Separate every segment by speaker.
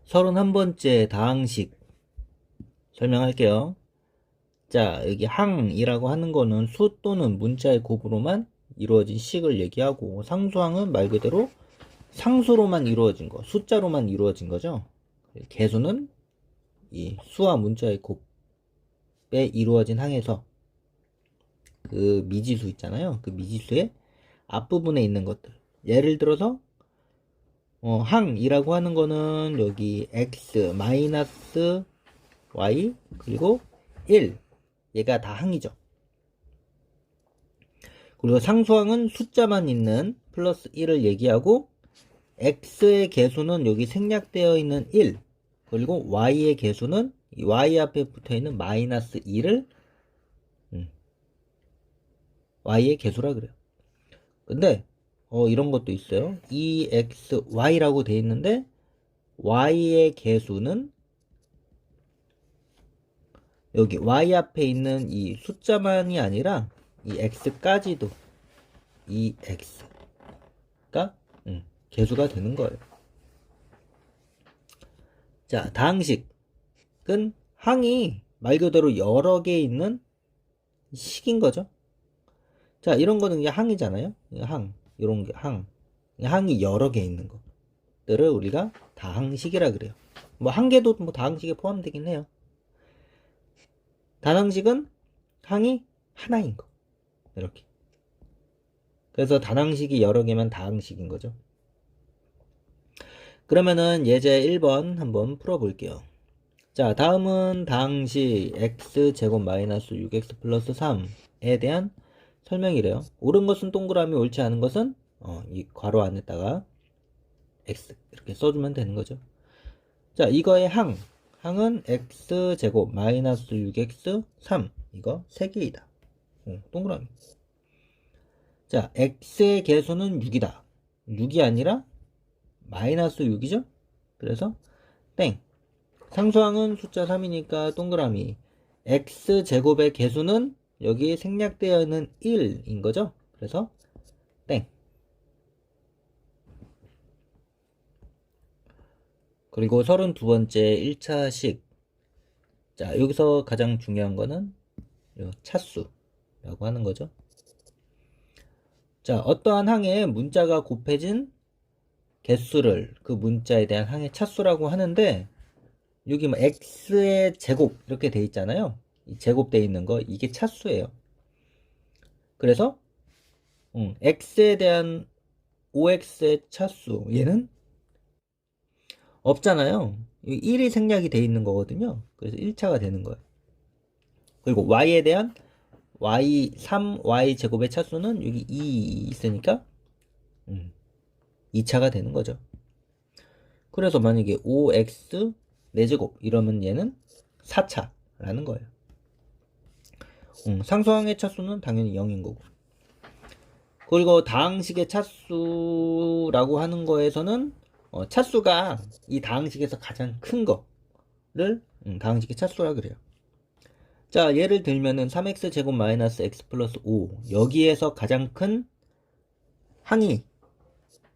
Speaker 1: 31번째 다항식 설명할게요. 자, 여기 항이라고 하는 거는 수 또는 문자의 곱으로만 이루어진 식을 얘기하고, 상수항은 말 그대로 상수로만 이루어진 거, 숫자로만 이루어진 거죠. 개수는 이 수와 문자의 곱에 이루어진 항에서 그 미지수 있잖아요. 그 미지수의 앞부분에 있는 것들. 예를 들어서 항이라고 하는 거는 여기 x 마이너스 y 그리고 1, 얘가 다 항이죠. 그리고 상수항은 숫자만 있는 플러스 1을 얘기하고, x의 개수는 여기 생략되어 있는 1, 그리고 y의 개수는 y 앞에 붙어 있는 마이너스 2를 y의 개수라 그래요. 근데 이런 것도 있어요. exy라고 돼 있는데 y의 개수는 여기 y 앞에 있는 이 숫자만이 아니라 이 x까지도 이 x가 개수가 되는 거예요. 자, 다항식은 항이 말 그대로 여러 개 있는 식인 거죠. 자, 이런 거는 이게 항이잖아요. 항, 이런 게 항이 여러 개 있는 것들을 우리가 다항식이라 그래요. 뭐 한 개도 뭐 다항식에 포함되긴 해요. 다항식은 항이 하나인 거. 이렇게. 그래서 다항식이 여러 개면 다항식인 거죠. 그러면은 예제 1번 한번 풀어볼게요. 자, 다음은 다항식 x제곱 마이너스 6x 플러스 3에 대한 설명이래요. 옳은 것은 동그라미, 옳지 않은 것은 이 괄호 안에다가 x 이렇게 써주면 되는 거죠. 자, 이거의 항은 x제곱 마이너스 6x 3, 이거 3개이다. 동그라미. 자, x의 개수는 6이다. 6이 아니라 마이너스 6이죠? 그래서 땡. 상수항은 숫자 3이니까 동그라미. x제곱의 개수는 여기 생략되어 있는 1인 거죠? 그래서 땡. 그리고 32번째 1차식. 자, 여기서 가장 중요한 거는 차수라고 하는 거죠. 자, 어떠한 항에 문자가 곱해진 개수를 그 문자에 대한 항의 차수라고 하는데, 여기 뭐 x의 제곱 이렇게 돼 있잖아요. 이 제곱돼 있는 거, 이게 차수예요. 그래서 x에 대한 5x의 차수, 얘는 없잖아요. 1이 생략이 돼 있는 거거든요. 그래서 1차가 되는 거예요. 그리고 y에 대한 y 3y 제곱의 차수는 여기 2 있으니까 2차가 되는 거죠. 그래서 만약에 5x 4제곱 이러면 얘는 4차라는 거예요. 상수항의 차수는 당연히 0인 거고. 그리고 다항식의 차수라고 하는 거에서는 차수가 이 다항식에서 가장 큰 거를 다항식의 차수라 그래요. 자, 예를 들면은 3x 제곱 마이너스 x 플러스 5, 여기에서 가장 큰 항이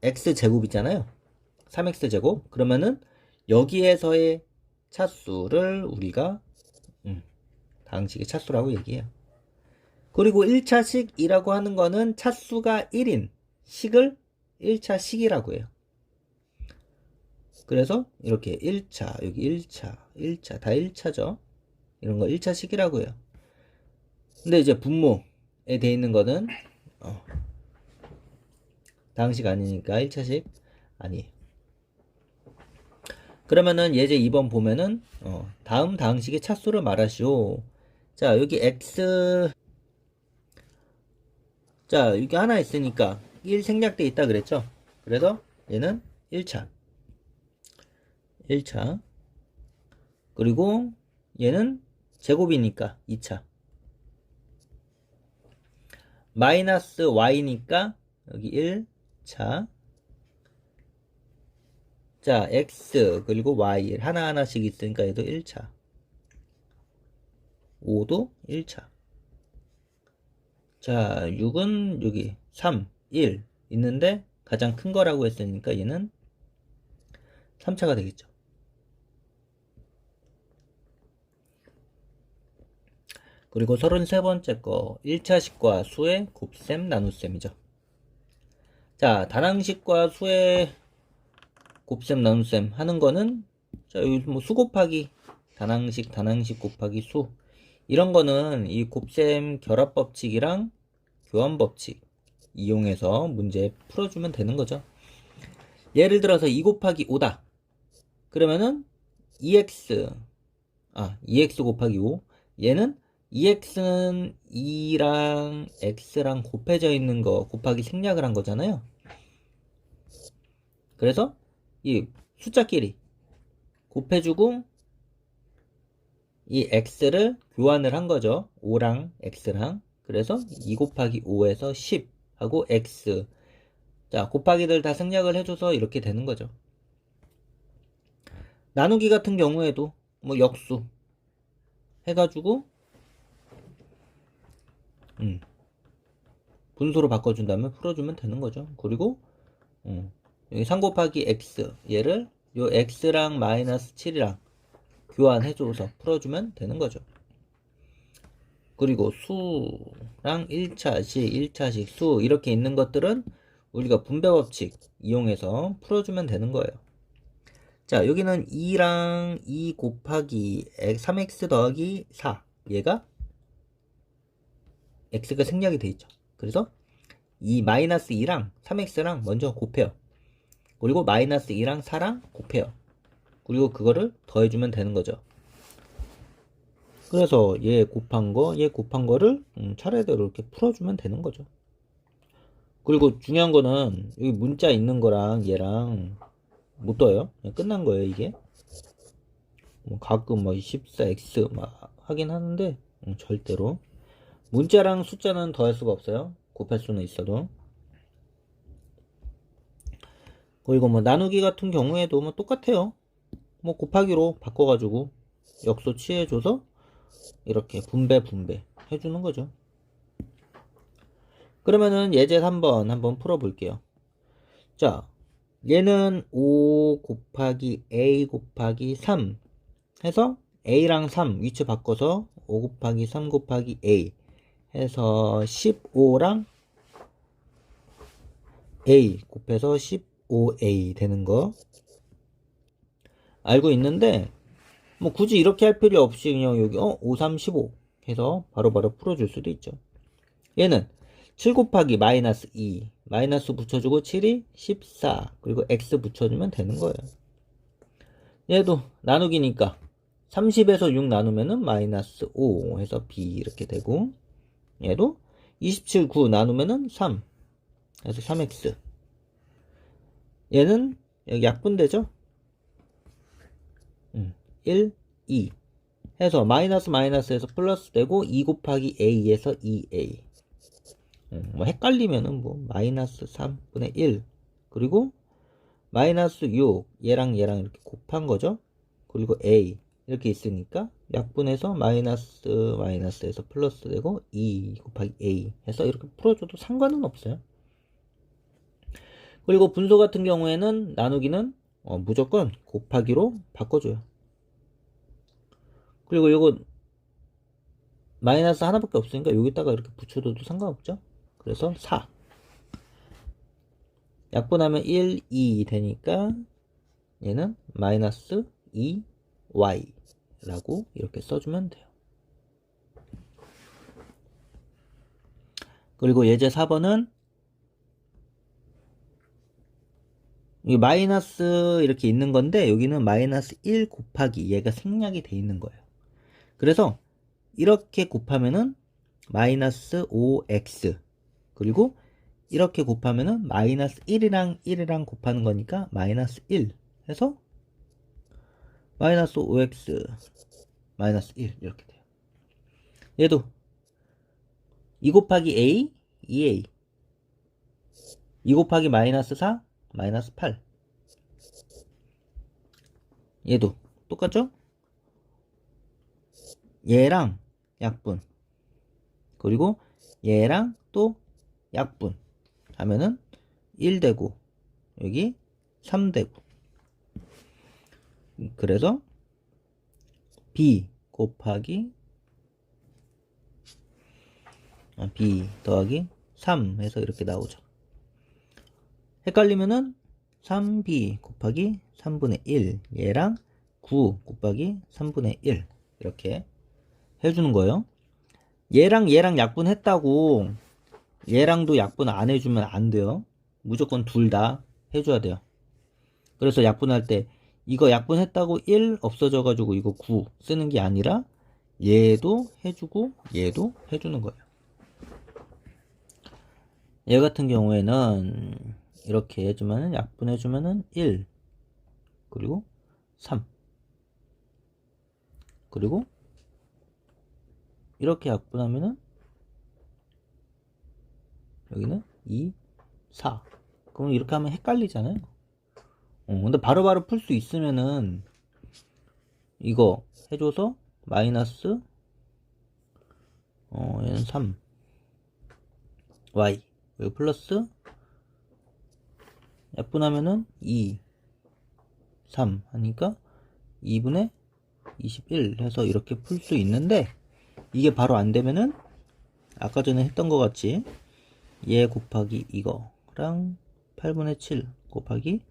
Speaker 1: x 제곱이잖아요. 3x 제곱. 그러면은 여기에서의 차수를 우리가 다항식의 차수라고 얘기해요. 그리고 1차식이라고 하는 거는 차수가 1인 식을 1차식이라고 해요. 그래서 이렇게 1차, 여기 1차, 1차, 다 1차죠. 이런 거 1차식이라고 해요. 근데 이제 분모에 돼 있는 거는 다항식 아니니까 1차식 아니에요. 그러면은 예제 2번 보면은 다음 다항식의 차수를 말하시오. 자, 여기 x, 자, 여기 하나 있으니까 1 생략돼 있다 그랬죠. 그래서 얘는 1차. 그리고 얘는 제곱이니까 2차. 마이너스 y니까 여기 1차. 자, x 그리고 y 하나하나씩 있으니까 얘도 1차. 5도 1차. 자, 6은 여기 3, 1 있는데 가장 큰 거라고 했으니까 얘는 3차가 되겠죠. 그리고 33번째 거 1차식과 수의 곱셈 나눗셈이죠. 자, 다항식과 수의 곱셈 나눗셈 하는 거는 자, 여기 뭐 수 곱하기 다항식 곱하기 수 이런 거는 이 곱셈 결합 법칙이랑 교환 법칙 이용해서 문제 풀어주면 되는 거죠. 예를 들어서 2 곱하기 5다. 그러면은 2x 곱하기 5 얘는 2x는 2랑 x랑 곱해져 있는 거 곱하기 생략을 한 거잖아요. 그래서 이 숫자끼리 곱해주고 이 x를 교환을 한 거죠. 5랑 x랑. 그래서 2 곱하기 5에서 10 하고 x. 자, 곱하기들 다 생략을 해줘서 이렇게 되는 거죠. 나누기 같은 경우에도 뭐 역수 해가지고 분수로 바꿔준다면 풀어주면 되는 거죠. 그리고 여기 3 곱하기 x 얘를 요 x랑 마이너스 7이랑 교환해줘서 풀어주면 되는 거죠. 그리고 수랑 1차식 수 이렇게 있는 것들은 우리가 분배법칙 이용해서 풀어주면 되는 거예요. 자, 여기는 2랑 2 곱하기 3x 더하기 4 얘가 x가 생략이 돼 있죠. 그래서 이 마이너스 2랑 3x랑 먼저 곱해요. 그리고 마이너스 2랑 4랑 곱해요. 그리고 그거를 더해주면 되는 거죠. 그래서 얘 곱한 거를 차례대로 이렇게 풀어주면 되는 거죠. 그리고 중요한 거는 여기 문자 있는 거랑 얘랑 못 더해요. 그냥 끝난 거예요, 이게. 뭐 가끔 뭐 14x 막 하긴 하는데 절대로 문자랑 숫자는 더할 수가 없어요. 곱할 수는 있어도. 그리고 뭐 나누기 같은 경우에도 뭐 똑같아요. 뭐 곱하기로 바꿔가지고 역수 취해줘서 이렇게 분배 해주는 거죠. 그러면은 예제 3번 한번 풀어볼게요. 자, 얘는 5 곱하기 a 곱하기 3 해서 a랑 3 위치 바꿔서 5 곱하기 3 곱하기 a 해서 15랑 a 곱해서 15a 되는 거 알고 있는데 뭐 굳이 이렇게 할 필요 없이 그냥 여기 5, 3, 15 해서 바로바로 풀어줄 수도 있죠. 얘는 7 곱하기 마이너스 2 마이너스 붙여주고 7이 14 그리고 x 붙여주면 되는 거예요. 얘도 나누기니까 30에서 6 나누면은 마이너스 5 해서 b 이렇게 되고 얘도 27, 9 나누면은 3 해서 3x 얘는 여기 약분되죠? 1, 2 해서 마이너스에서 플러스 되고 2 곱하기 a에서 2a 뭐 헷갈리면은 뭐 마이너스 3분의 1 그리고 마이너스 6 얘랑 이렇게 곱한 거죠. 그리고 a 이렇게 있으니까 약분해서 마이너스에서 플러스 되고 2 곱하기 a 해서 이렇게 풀어줘도 상관은 없어요. 그리고 분수 같은 경우에는 나누기는 무조건 곱하기로 바꿔줘요. 그리고 이거 마이너스 하나밖에 없으니까 여기다가 이렇게 붙여둬도 상관없죠. 그래서 4 약분하면 1, 2 되니까 얘는 마이너스 2y 라고 이렇게 써주면 돼요. 그리고 예제 4번은 이 마이너스 이렇게 있는 건데 여기는 마이너스 1 곱하기 얘가 생략이 돼 있는 거예요. 그래서 이렇게 곱하면은 마이너스 5x 그리고 이렇게 곱하면은 마이너스 1이랑 곱하는 거니까 마이너스 1 해서 마이너스 5x 마이너스 1 이렇게 돼요. 얘도 2 곱하기 a 2a 2 곱하기 마이너스 4 마이너스 8 얘도 똑같죠? 얘랑 약분 그리고 얘랑 또 약분 하면은 1 되고 여기 3 되고 그래서 b 곱하기 b 더하기 3 해서 이렇게 나오죠. 헷갈리면은 3b 곱하기 3분의 1 얘랑 9 곱하기 3분의 1 이렇게 해주는 거예요. 얘랑 얘랑 약분했다고 얘랑도 약분 안 해주면 안 돼요. 무조건 둘 다 해줘야 돼요. 그래서 약분할 때 이거 약분했다고 1 없어져가지고 이거 9 쓰는 게 아니라 얘도 해주고 얘도 해주는 거예요. 얘 같은 경우에는 이렇게 해주면은 약분해주면은 1 그리고 3 그리고 이렇게 약분하면은 여기는 2 4 그럼 이렇게 하면 헷갈리잖아요. 근데 바로바로 풀 수 있으면은 이거 해줘서 마이너스 얘는 3 y 그리고 플러스 약분하면은 2 3 하니까 2분의 21 해서 이렇게 풀 수 있는데 이게 바로 안 되면은 아까 전에 했던 것 같이 얘 곱하기 이거랑 8분의 7 곱하기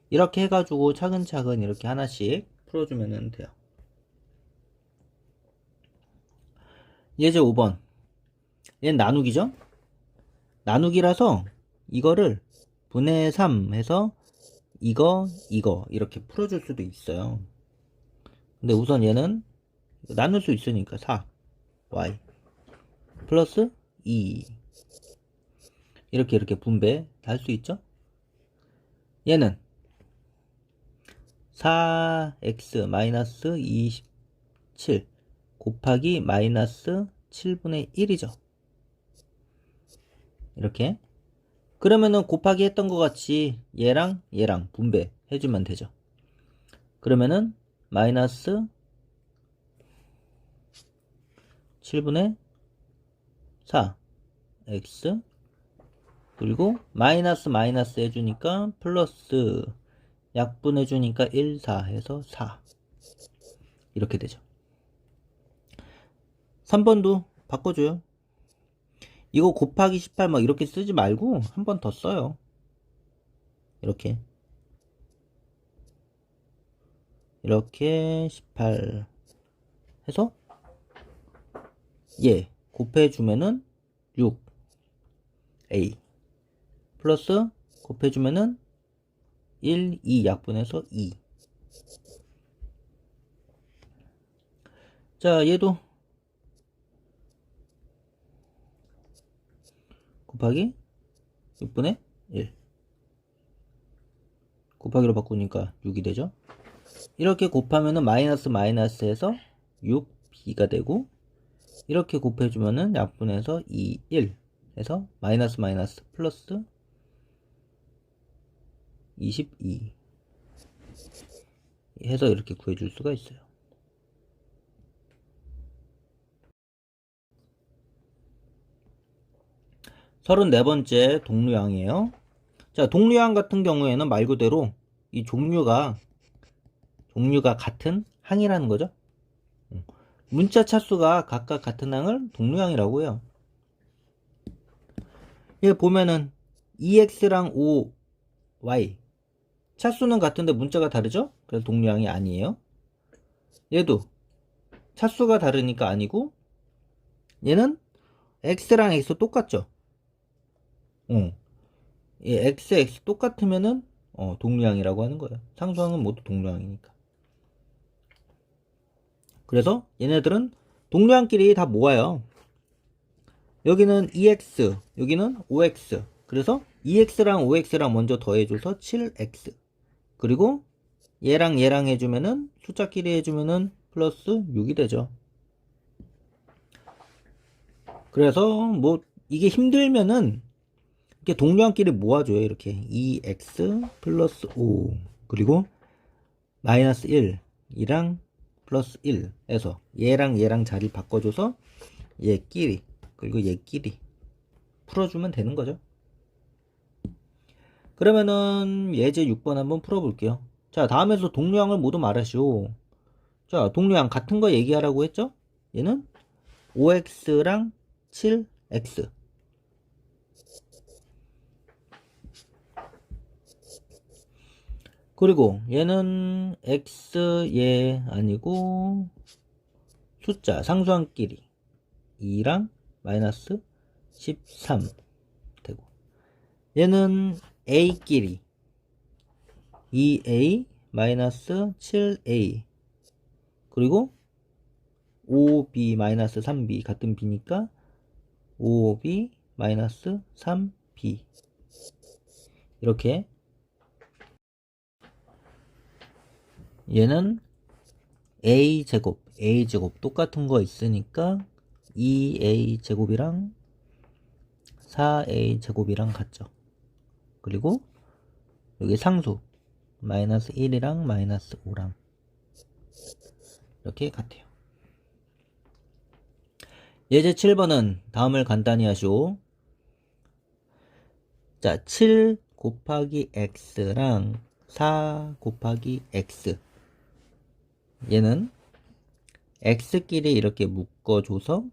Speaker 1: 이렇게 해가지고 차근차근 이렇게 하나씩 풀어주면 돼요. 예제 5번 얘는 나누기죠? 나누기라서 이거를 분의 3 해서 이거 이렇게 풀어줄 수도 있어요. 근데 우선 얘는 나눌 수 있으니까 4 y 플러스 2 이렇게 분배 할 수 있죠? 얘는 4x 마이너스 27 곱하기 마이너스 7분의 1이죠. 이렇게 그러면은 곱하기 했던 것 같이 얘랑 얘랑 분배 해주면 되죠. 그러면은 마이너스 7분의 4 x 그리고 마이너스 해주니까 플러스 약분해주니까 1, 4 해서 4 이렇게 되죠. 3번도 바꿔줘요. 이거 곱하기 18 막 이렇게 쓰지 말고 한 번 더 써요. 이렇게 18 해서 얘 곱해주면은 6a 플러스 곱해주면은 1, 2 약분해서 2. 자, 얘도 곱하기 6분의 1 곱하기로 바꾸니까 6이 되죠. 이렇게 곱하면은 마이너스 해서 6b가 되고 이렇게 곱해주면은 약분해서 2, 1 해서 마이너스 플러스 22 해서 이렇게 구해줄 수가 있어요. 34번째 동류항이에요. 자, 동류항 같은 경우에는 말 그대로 이 종류가 같은 항이라는 거죠. 문자 차수가 각각 같은 항을 동류항이라고 해요. 여기 보면은 EX랑 OY 차수는 같은데 문자가 다르죠? 그래서 동류항이 아니에요. 얘도 차수가 다르니까 아니고 얘는 X랑 X 똑같죠? 이 X 똑같으면은 동류항이라고 하는 거예요. 상수항은 모두 동류항이니까. 그래서 얘네들은 동류항끼리 다 모아요. 여기는 EX, 여기는 OX. 그래서 EX랑 OX랑 먼저 더해줘서 7X. 그리고 얘랑 해주면은 숫자끼리 해주면은 플러스 6이 되죠. 그래서 뭐 이게 힘들면은 이렇게 동류항끼리 모아줘요. 이렇게 2x 플러스 5 그리고 마이너스 1 이랑 플러스 1 해서 얘랑 자리 바꿔줘서 얘끼리 그리고 얘끼리 풀어주면 되는 거죠. 그러면은 예제 6번 한번 풀어볼게요. 자, 다음에서 동류항을 모두 말하시오. 자, 동류항 같은 거 얘기하라고 했죠? 얘는 5x랑 7 x. 그리고 얘는 x 얘 아니고 숫자 상수항끼리 2랑 마이너스 13 되고, 얘는 a끼리 2a 마이너스 7a 그리고 5b 마이너스 3b 같은 b니까 5b 마이너스 3b 이렇게. 얘는 a제곱 똑같은 거 있으니까 2a제곱이랑 4a제곱이랑 같죠. 그리고 여기 상수 마이너스 1이랑 마이너스 5랑 이렇게 같아요. 예제 7번은 다음을 간단히 하시오. 자, 7 곱하기 x랑 4 곱하기 x, 얘는 x끼리 이렇게 묶어줘서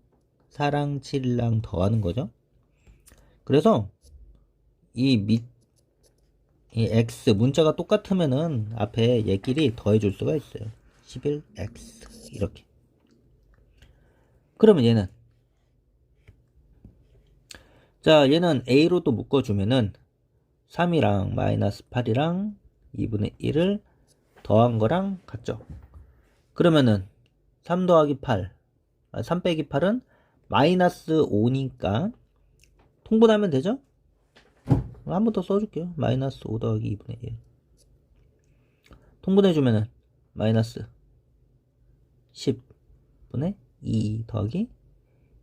Speaker 1: 4랑 7랑 더하는 거죠. 그래서 이 x 문자가 똑같으면은 앞에 얘끼리 더해줄 수가 있어요. 11x 이렇게. 그러면 얘는, 자, 얘는 a로 또 묶어주면은 3이랑 마이너스 8이랑 2분의 1을 더한 거랑 같죠. 그러면은 3 더하기 8, 3 빼기 8은 마이너스 5니까 통분하면 되죠? 한 번 더 써줄게요. 마이너스 5 더하기 2분의 1 통분해주면은 마이너스 10분의 2 더하기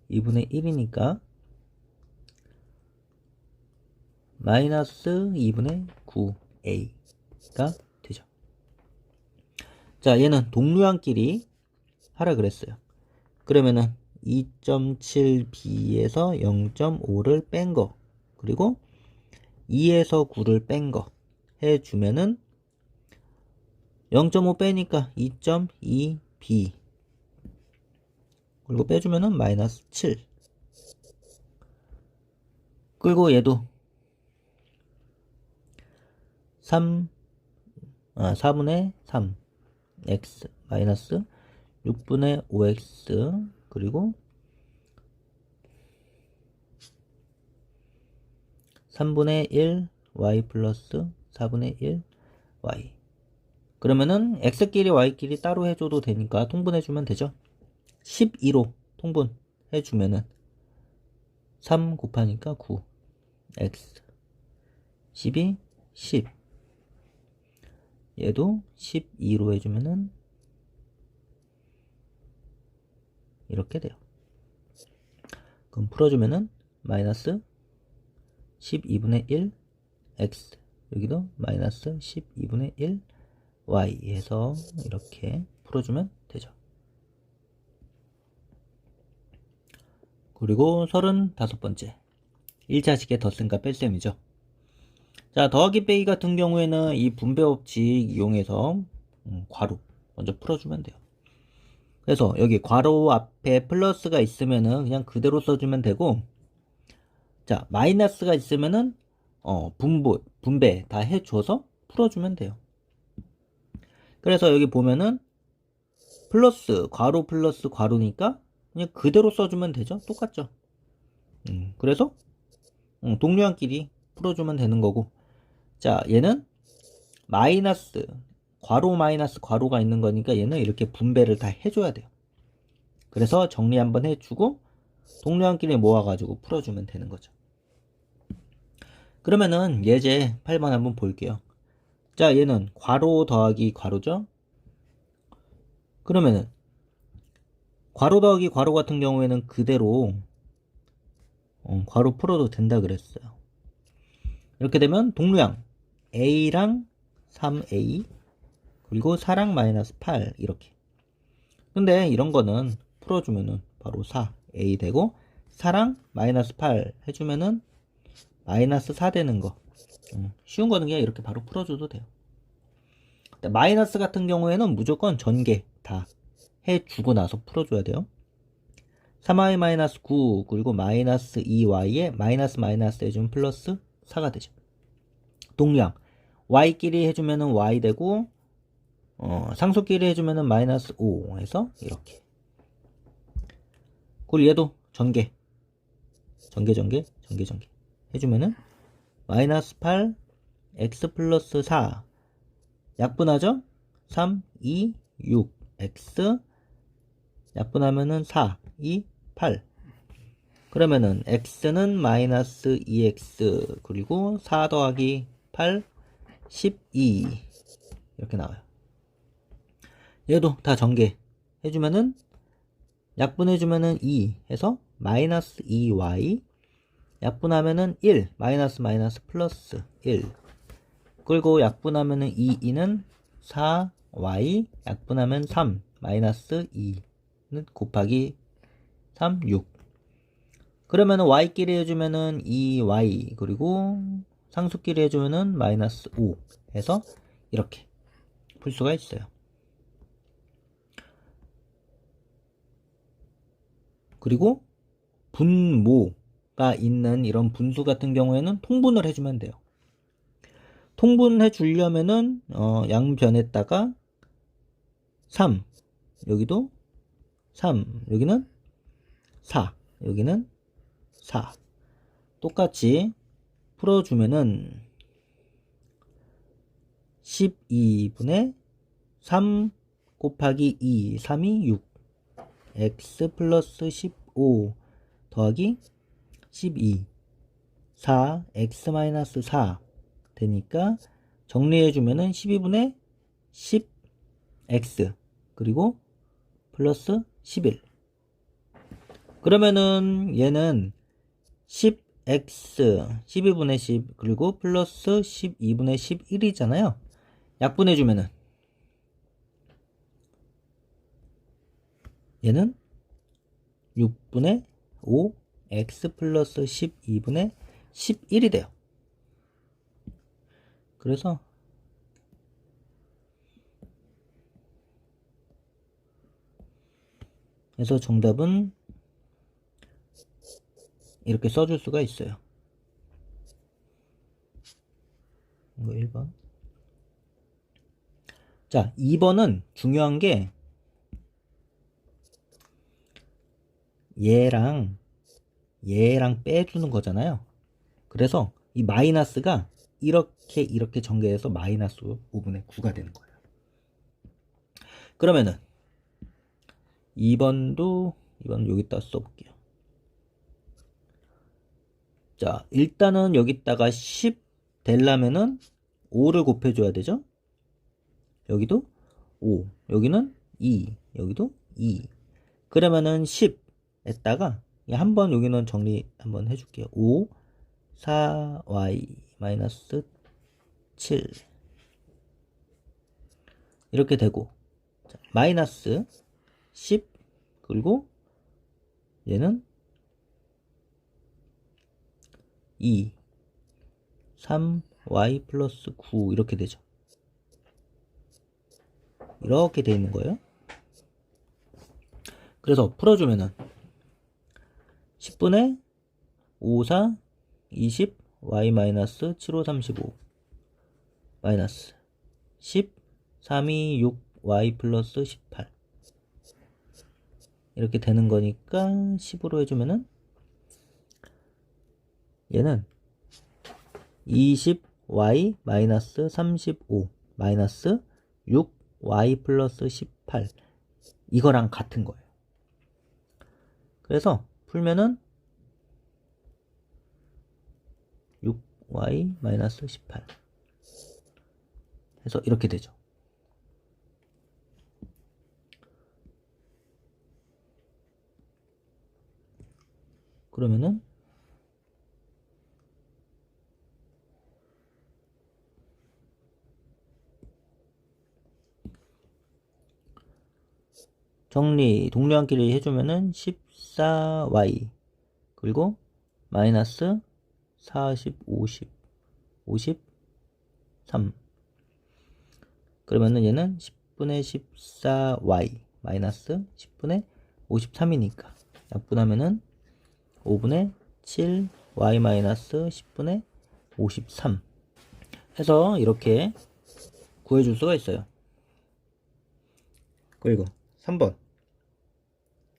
Speaker 1: 2분의 1이니까 마이너스 2분의 9a가 되죠. 자, 얘는 동류항끼리 하라 그랬어요. 그러면은 2.7b에서 0.5를 뺀 거, 그리고 2에서 9를 뺀 거 해주면은 0.5 빼니까 2.2b, 그리고 빼주면은 마이너스 7. 그리고 얘도 4분의 3 x 마이너스 6분의 5x 그리고 3분의 1 y 플러스 4분의 1 y. 그러면은 x끼리 y끼리 따로 해줘도 되니까 통분해주면 되죠. 12로 통분해주면은 3 곱하니까 9 x 12 10. 얘도 12로 해주면은 이렇게 돼요. 그럼 풀어주면은 마이너스 12분의 1 x, 여기도 마이너스 12분의 1 y 해서 이렇게 풀어주면 되죠. 그리고 35번째 1차식의 덧셈과 뺄셈이죠. 자, 더하기 빼기 같은 경우에는 이 분배 법칙 이용해서 괄호 먼저 풀어주면 돼요. 그래서 여기 괄호 앞에 플러스가 있으면은 그냥 그대로 써주면 되고, 자, 마이너스가 있으면은 분배 다 해줘서 풀어주면 돼요. 그래서 여기 보면은 플러스 괄호 플러스 괄호니까 그냥 그대로 써주면 되죠. 똑같죠. 그래서 동류항끼리 풀어주면 되는 거고, 자, 얘는 마이너스 괄호 마이너스 괄호가 있는 거니까 얘는 이렇게 분배를 다 해줘야 돼요. 그래서 정리 한번 해주고 동류항끼리 모아가지고 풀어주면 되는 거죠. 그러면은 예제 8번 한번 볼게요. 자, 얘는 괄호 더하기 괄호죠. 그러면은 괄호 더하기 괄호 같은 경우에는 그대로 괄호 풀어도 된다 그랬어요. 이렇게 되면 동류항 a랑 3a 그리고 4랑 마이너스 8 이렇게. 근데 이런 거는 풀어주면은 바로 4a 되고 4랑 마이너스 8 해주면은 마이너스 4 되는 거. 쉬운 거는 그냥 이렇게 바로 풀어줘도 돼요. 마이너스 같은 경우에는 무조건 전개 다 해주고 나서 풀어줘야 돼요. 3y 마이너스 9 그리고 마이너스 2y에 마이너스 마이너스 해주면 플러스 4가 되죠. 동량 y끼리 해주면은 y 되고 상수끼리 해주면은 마이너스 5 해서 이렇게. 그리고 얘도 전개 해주면은 마이너스 8 x 플러스 4 약분하죠? 3, 2, 6 x 약분하면은 4, 2, 8 그러면은 x는 마이너스 2x 그리고 4 더하기 8 12 이렇게 나와요. 얘도 다 전개 해주면은 약분해주면은 2 해서 마이너스 2y 약분하면은 1 마이너스 마이너스 플러스 1 그리고 약분하면은 2는 4y 약분하면 3 마이너스 2는 곱하기 3 6 그러면은 y끼리 해주면은 2y 그리고 상수끼리 해주면은 마이너스 5 해서 이렇게 풀 수가 있어요. 그리고 분모가 있는 이런 분수 같은 경우에는 통분을 해주면 돼요. 통분해 주려면은 양변에다가 3 여기도 3 여기는 4 여기는 4 똑같이 풀어주면은 12분의 3 곱하기 2 3이 6 x 플러스 15 더하기 12 4 x 마이너스 4 되니까 정리해주면은 12분의 10 x 그리고 플러스 11 그러면은 얘는 10x 12분의 10 그리고 플러스 12분의 11이잖아요. 약분해주면은 얘는 6분의 5 x 플러스 12분의 11이 돼요. 그래서 정답은 이렇게 써줄 수가 있어요. 이거 1번. 자, 2번은 중요한 게 얘랑 빼주는 거잖아요. 그래서 이 마이너스가 이렇게 전개해서 마이너스 5분의 9가 되는 거예요. 그러면은 2번 여기다 써볼게요. 자, 일단은 여기다가 10 되려면은 5를 곱해줘야 되죠. 여기도 5 여기는 2 여기도 2 그러면은 10에다가 한번 여기는 정리 한번 해줄게요. 5 4y 마이너스 7 이렇게 되고 자, 마이너스 10 그리고 얘는 2 3y 플러스 9 이렇게 되죠. 이렇게 돼 있는 거예요. 그래서 풀어주면은 10분의 5 4 20 y 마이너스 7 5 35 마이너스 10 3 2 6 y 플러스 18 이렇게 되는 거니까 10으로 해주면은 얘는 20y 마이너스 35 마이너스 6y 플러스 18 이거랑 같은 거예요. 그래서 풀면은 6y 마이너스 18 해서 이렇게 되죠. 그러면은 정리 동류한끼리 해주면은 14y 그리고 마이너스 40 50 53 그러면은 얘는 10분의 14y 마이너스 10분의 53이니까 약분하면은 5분의 7 y 마이너스 10분의 53 해서 이렇게 구해줄 수가 있어요. 그리고 3번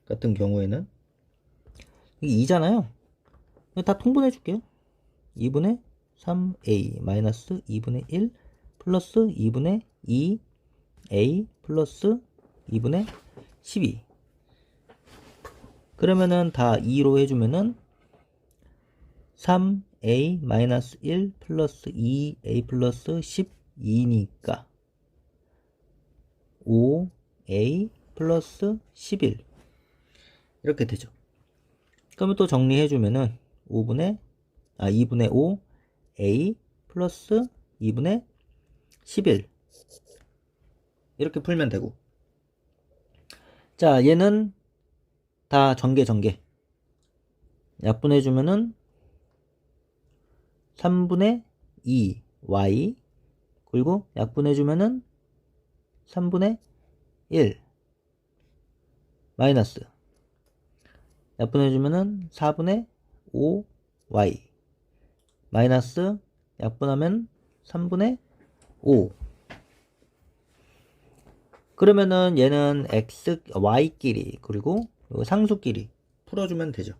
Speaker 1: 같은 경우에는 이게 2잖아요. 다 통분해 줄게요. 2분의 3a 마이너스 2분의 1 플러스 2분의 2a 플러스 2분의 12. 그러면은 다 2로 해주면은 3a 마이너스 1 플러스 2a 플러스 12니까 5a 플러스 11 이렇게 되죠. 그러면 또 정리해주면은 2분의 5 a 플러스 2분의 11 이렇게 풀면 되고, 자 얘는 다 전개 약분해주면은 3분의 2 y 그리고 약분해주면은 3분의 1 마이너스 약분해주면은 4분의 5 y 마이너스 약분하면 3분의 5. 그러면은 얘는 x, y끼리 그리고 상수끼리 풀어주면 되죠.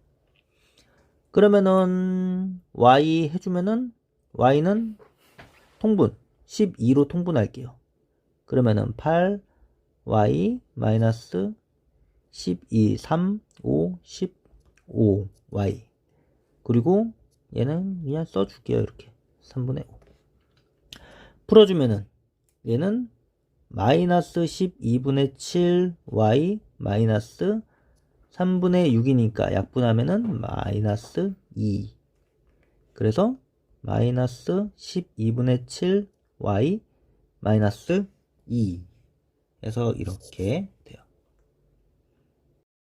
Speaker 1: 그러면은 y 해주면은 y는 통분 12로 통분할게요. 그러면은 8 y 마이너스 12 3 5 15 y 그리고 얘는 그냥 써줄게요. 이렇게 3분의 5 풀어주면은 얘는 마이너스 12분의 7 y 마이너스 3분의 6이니까 약분하면은 마이너스 2. 그래서 마이너스 12분의 7 y 마이너스 2 해서 이렇게 돼요.